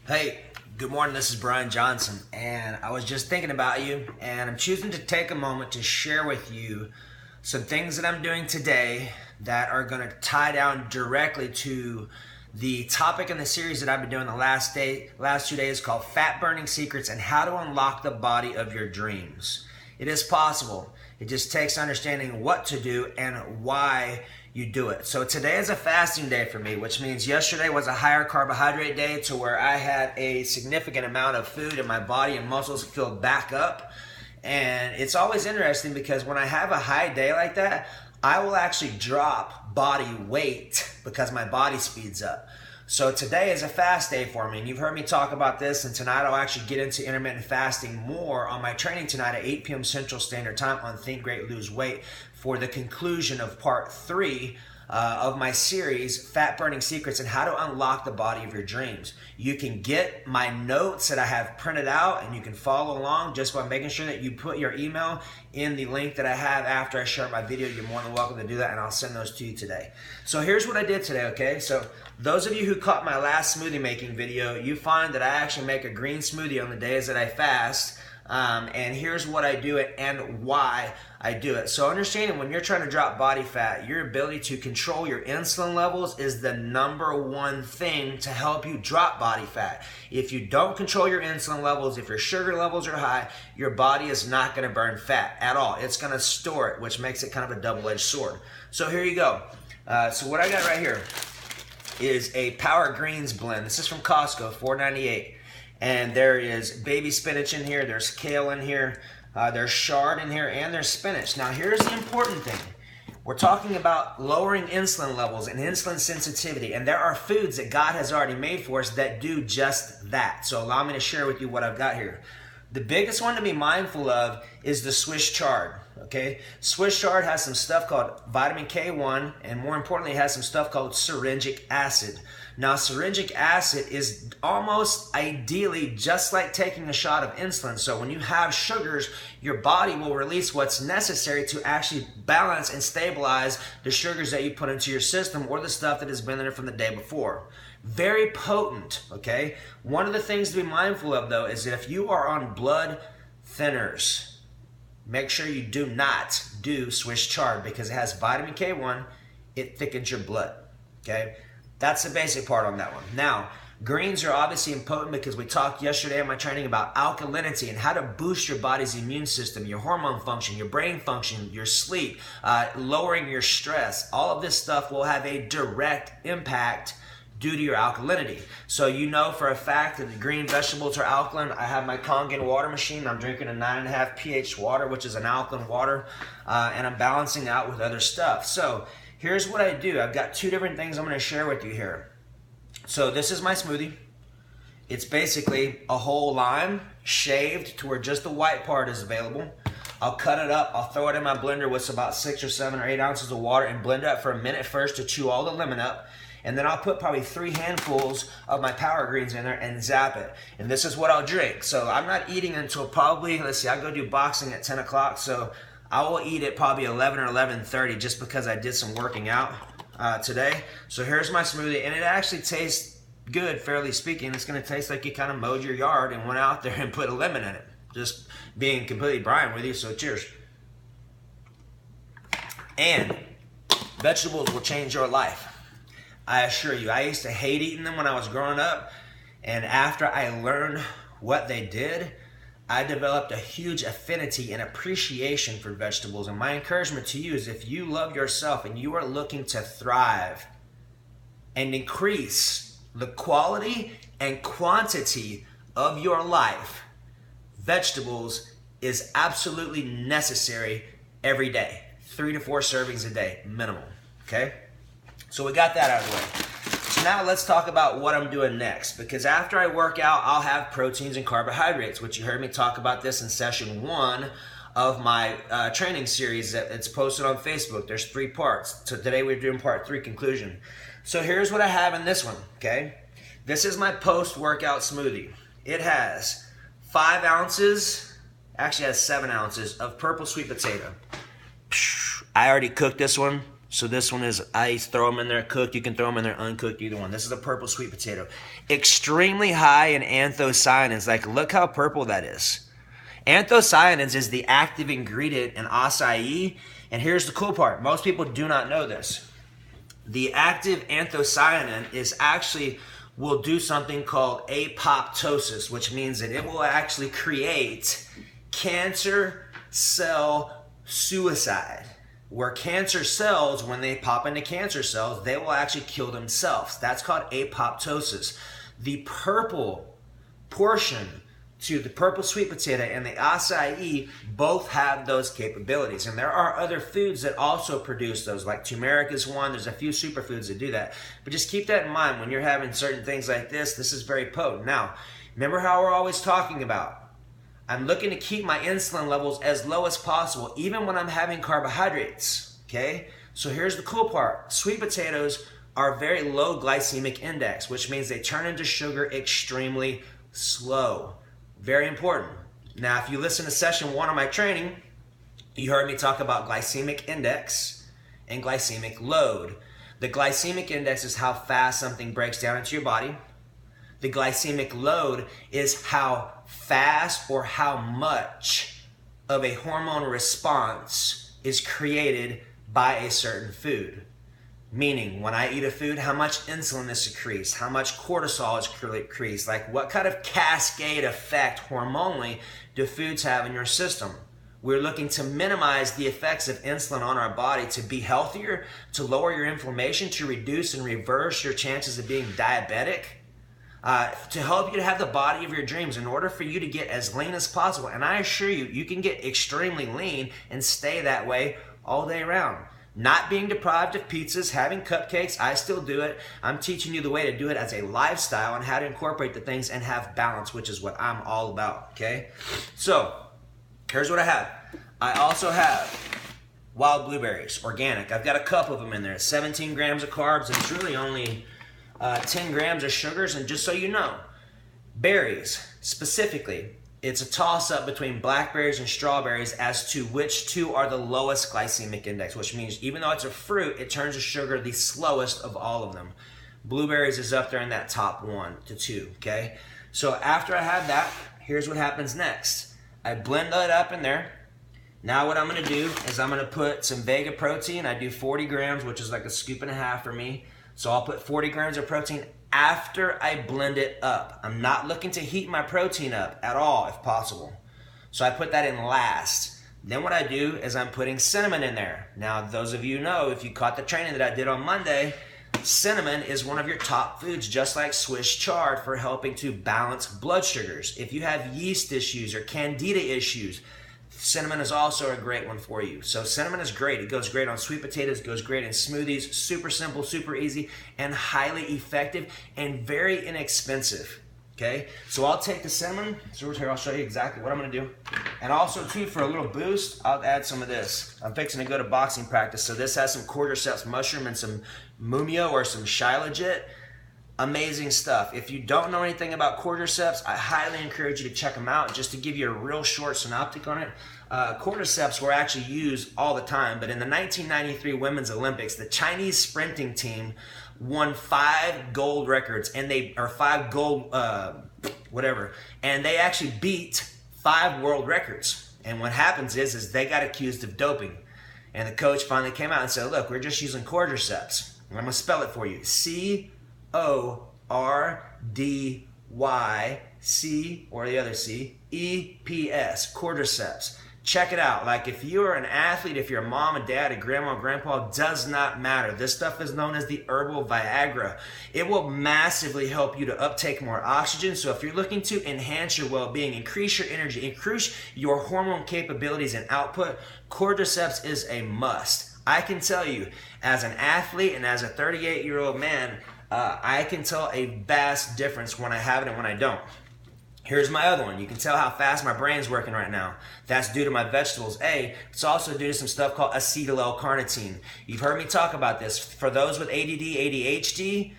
Hey, good morning. This is Brian Johnson, and I was just thinking about you, and I'm choosing to take a moment to share with you some things that I'm doing today that are going to tie down directly to the topic in the series that I've been doing the last 2 days called Fat Burning Secrets and How to Unlock the Body of Your Dreams. It is possible. It just takes understanding what to do and why you do it. So today is a fasting day for me, which means yesterday was a higher carbohydrate day to where I had a significant amount of food and my body and muscles filled back up. And it's always interesting because when I have a high day like that, I will actually drop body weight because my body speeds up. So today is a fast day for me, and you've heard me talk about this, and tonight I'll actually get into intermittent fasting more on my training tonight at 8 p.m. Central Standard Time on Think Great, Lose Weight for the conclusion of part 3 of my series, Fat Burning Secrets and How to Unlock the Body of Your Dreams. You can get my notes that I have printed out, and you can follow along just by making sure that you put your email in the link that I have after I share my video. You're more than welcome to do that, and I'll send those to you today. So here's what I did today, okay? So those of you who caught my last smoothie making video, you find that I actually make a green smoothie on the days that I fast. And here's what I do it and why I do it. So understanding when you're trying to drop body fat, your ability to control your insulin levels is the #1 thing to help you drop body fat. If you don't control your insulin levels, if your sugar levels are high, your body is not going to burn fat at all. It's going to store it, which makes it kind of a double-edged sword. So here you go. So what I got right here is a Power Greens blend. This is from Costco, $4.98. And there is baby spinach in here, there's kale in here, there's chard in here, and there's spinach. Now here's the important thing. We're talking about lowering insulin levels and insulin sensitivity, and there are foods that God has already made for us that do just that. So allow me to share with you what I've got here. The biggest one to be mindful of is the Swiss chard. Okay, Swiss chard has some stuff called vitamin K1, and more importantly, it has some stuff called syringic acid. Now, syringic acid is almost ideally just like taking a shot of insulin. So when you have sugars, your body will release what's necessary to actually balance and stabilize the sugars that you put into your system or the stuff that has been there from the day before. Very potent, okay? One of the things to be mindful of, though, is that if you are on blood thinners, make sure you do not do Swiss chard because it has vitamin K1. It thickens your blood, okay? That's the basic part on that one. Now, greens are obviously important because we talked yesterday in my training about alkalinity and how to boost your body's immune system, your hormone function, your brain function, your sleep, lowering your stress. All of this stuff will have a direct impact due to your alkalinity. So you know for a fact that the green vegetables are alkaline. I have my Kangen water machine. I'm drinking a 9.5 pH water, which is an alkaline water, and I'm balancing out with other stuff. So here's what I do. I've got 2 different things I'm going to share with you here. So this is my smoothie. It's basically a whole lime shaved to where just the white part is available. I'll cut it up. I'll throw it in my blender with about 6 or 7 or 8 ounces of water and blend it up for a minute first to chew all the lemon up. And then I'll put probably 3 handfuls of my Power Greens in there and zap it. And this is what I'll drink. So I'm not eating until probably, let's see, I go do boxing at 10 o'clock. So I will eat at probably 11 or 11:30 just because I did some working out today. So here's my smoothie, and it actually tastes good, fairly speaking. It's going to taste like you kind of mowed your yard and went out there and put a lemon in it. Just being completely Brian with you, so cheers. And vegetables will change your life. I assure you. I used to hate eating them when I was growing up, and after I learned what they did, I developed a huge affinity and appreciation for vegetables. And my encouragement to you is if you love yourself and you are looking to thrive and increase the quality and quantity of your life, vegetables is absolutely necessary every day. 3 to 4 servings a day, minimum, okay? So we got that out of the way. So now let's talk about what I'm doing next, because after I work out, I'll have proteins and carbohydrates, which you heard me talk about this in session 1 of my training series that's posted on Facebook. There's 3 parts. So today we're doing part 3, conclusion. So here's what I have in this one, okay? This is my post-workout smoothie. It has 5 ounces, actually has 7 ounces of purple sweet potato. I already cooked this one. So this one is, I throw them in there cooked. You can throw them in there uncooked, either one. This is a purple sweet potato. Extremely high in anthocyanins. Like, look how purple that is. Anthocyanins is the active ingredient in acai. And here's the cool part. Most people do not know this. The active anthocyanin is actually, will do something called apoptosis, which means that it will actually create cancer cell suicide. Where cancer cells, when they pop into cancer cells, they will actually kill themselves. That's called apoptosis. The purple portion to the purple sweet potato and the acai both have those capabilities. And there are other foods that also produce those, like turmeric is one. There's a few superfoods that do that. But just keep that in mind when you're having certain things like this. This is very potent. Now, remember how we're always talking about, I'm looking to keep my insulin levels as low as possible, even when I'm having carbohydrates, okay? So here's the cool part. Sweet potatoes are very low glycemic index, which means they turn into sugar extremely slow. Very important. Now, if you listen to session 1 of my training, you heard me talk about glycemic index and glycemic load. The glycemic index is how fast something breaks down into your body. The glycemic load is how fast or how much of a hormone response is created by a certain food. Meaning, when I eat a food, how much insulin is secreted, how much cortisol is increased, like what kind of cascade effect hormonally do foods have in your system. We're looking to minimize the effects of insulin on our body to be healthier, to lower your inflammation, to reduce and reverse your chances of being diabetic, to help you to have the body of your dreams in order for you to get as lean as possible. And I assure you, you can get extremely lean and stay that way all day round. Not being deprived of pizzas, having cupcakes, I still do it. I'm teaching you the way to do it as a lifestyle and how to incorporate the things and have balance, which is what I'm all about, okay? So, here's what I have. I also have wild blueberries, organic. I've got a cup of them in there. 17 grams of carbs, and it's really only 10 grams of sugars. And just so you know, berries, specifically, it's a toss-up between blackberries and strawberries as to which two are the lowest glycemic index, which means even though it's a fruit, it turns to sugar the slowest of all of them. Blueberries is up there in that top 1 to 2, okay? So after I have that, here's what happens next. I blend it up in there. Now what I'm going to do is I'm going to put some Vega protein. I do 40 grams, which is like a scoop and a half for me. So I'll put 40 grams of protein after I blend it up. I'm not looking to heat my protein up at all if possible. So I put that in last. Then what I do is I'm putting cinnamon in there. Now those of you know, if you caught the training that I did on Monday, cinnamon is one of your top foods, just like Swiss chard, for helping to balance blood sugars. If you have yeast issues or candida issues, cinnamon is also a great one for you. So cinnamon is great. It goes great on sweet potatoes, goes great in smoothies, super simple, super easy, and highly effective and very inexpensive. Okay, so I'll take the cinnamon. So here, I'll show you exactly what I'm going to do. And also, too, for a little boost, I'll add some of this. I'm fixing to go to boxing practice, so this has some cordyceps mushroom and some mumio or some shilajit. Amazing stuff. If you don't know anything about cordyceps, I highly encourage you to check them out. Just to give you a real short synoptic on it, cordyceps were actually used all the time, but in the 1993 Women's Olympics, the Chinese sprinting team won 5 gold records, and or 5 gold, and they actually beat 5 world records. And what happens is they got accused of doping, and the coach finally came out and said, "Look, we're just using cordyceps." And I'm gonna spell it for you: C-O-R-D-Y-C, or the other C, E-P-S, cordyceps. Check it out. Like, if you're an athlete, if you're a mom, a dad, a grandma, grandpa, does not matter. This stuff is known as the Herbal Viagra. It will massively help you to uptake more oxygen. So if you're looking to enhance your well-being, increase your energy, increase your hormone capabilities and output, cordyceps is a must. I can tell you, as an athlete and as a 38-year-old man, I can tell a vast difference when I have it and when I don't. Here's my other one. You can tell how fast my brain's working right now. That's due to my vegetables. It's also due to some stuff called acetyl L-carnitine. You've heard me talk about this. For those with ADD, ADHD,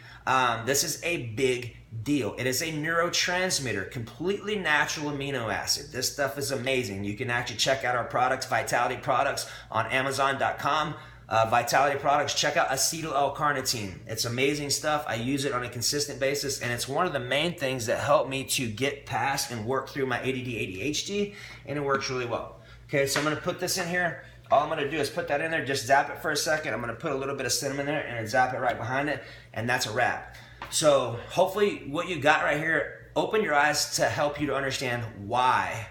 this is a big deal. It is a neurotransmitter, completely natural amino acid. This stuff is amazing. You can actually check out our products, Vitality Products, on Amazon.com. Vitality products, check out acetyl L-carnitine. It's amazing stuff. I use it on a consistent basis, and it's one of the main things that help me to get past and work through my ADD, ADHD, and it works really well. Okay, so I'm gonna put this in here. All I'm gonna do is put that in there, just zap it for a second. I'm gonna put a little bit of cinnamon there and zap it right behind it, and that's a wrap. So hopefully what you got right here, open your eyes to help you to understand why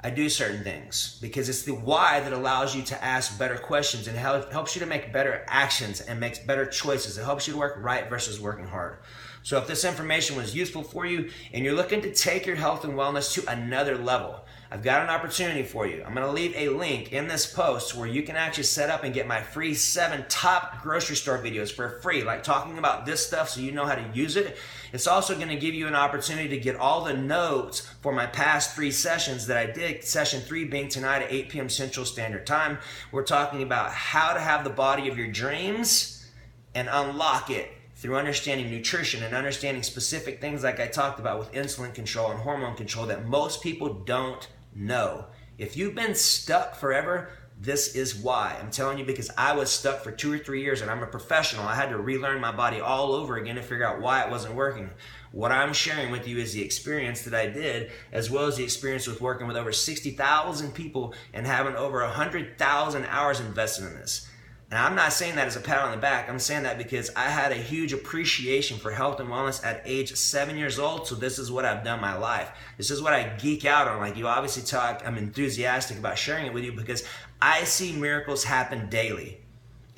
I do certain things, because it's the why that allows you to ask better questions and helps you to make better actions and makes better choices. It helps you to work right versus working hard. So if this information was useful for you and you're looking to take your health and wellness to another level, I've got an opportunity for you. I'm going to leave a link in this post where you can actually set up and get my free 7 top grocery store videos for free, like talking about this stuff so you know how to use it. It's also going to give you an opportunity to get all the notes for my past 3 sessions that I did, session 3 being tonight at 8 p.m. Central Standard Time. We're talking about how to have the body of your dreams and unlock it through understanding nutrition and understanding specific things like I talked about with insulin control and hormone control that most people don't know. If you've been stuck forever, this is why. I'm telling you, because I was stuck for 2 or 3 years and I'm a professional. I had to relearn my body all over again to figure out why it wasn't working. What I'm sharing with you is the experience that I did, as well as the experience with working with over 60,000 people and having over 100,000 hours invested in this. And I'm not saying that as a pat on the back. I'm saying that because I had a huge appreciation for health and wellness at age 7 years old. So this is what I've done my life. This is what I geek out on. Like you obviously talk, I'm enthusiastic about sharing it with you because I see miracles happen daily.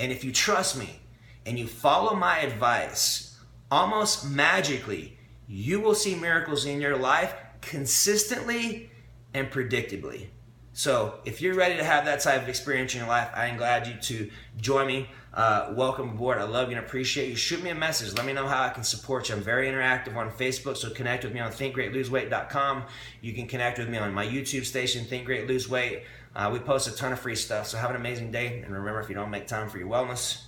And if you trust me and you follow my advice, almost magically, you will see miracles in your life consistently and predictably. So if you're ready to have that type of experience in your life, I am glad you to join me. Welcome aboard. I love you and appreciate you. Shoot me a message. Let me know how I can support you. I'm very interactive on Facebook, so connect with me on thinkgreatloseweight.com. You can connect with me on my YouTube station, Think Great Lose Weight. We post a ton of free stuff, so have an amazing day. And remember, if you don't make time for your wellness,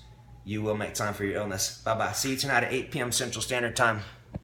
you will make time for your illness. Bye-bye. See you tonight at 8 p.m. Central Standard Time.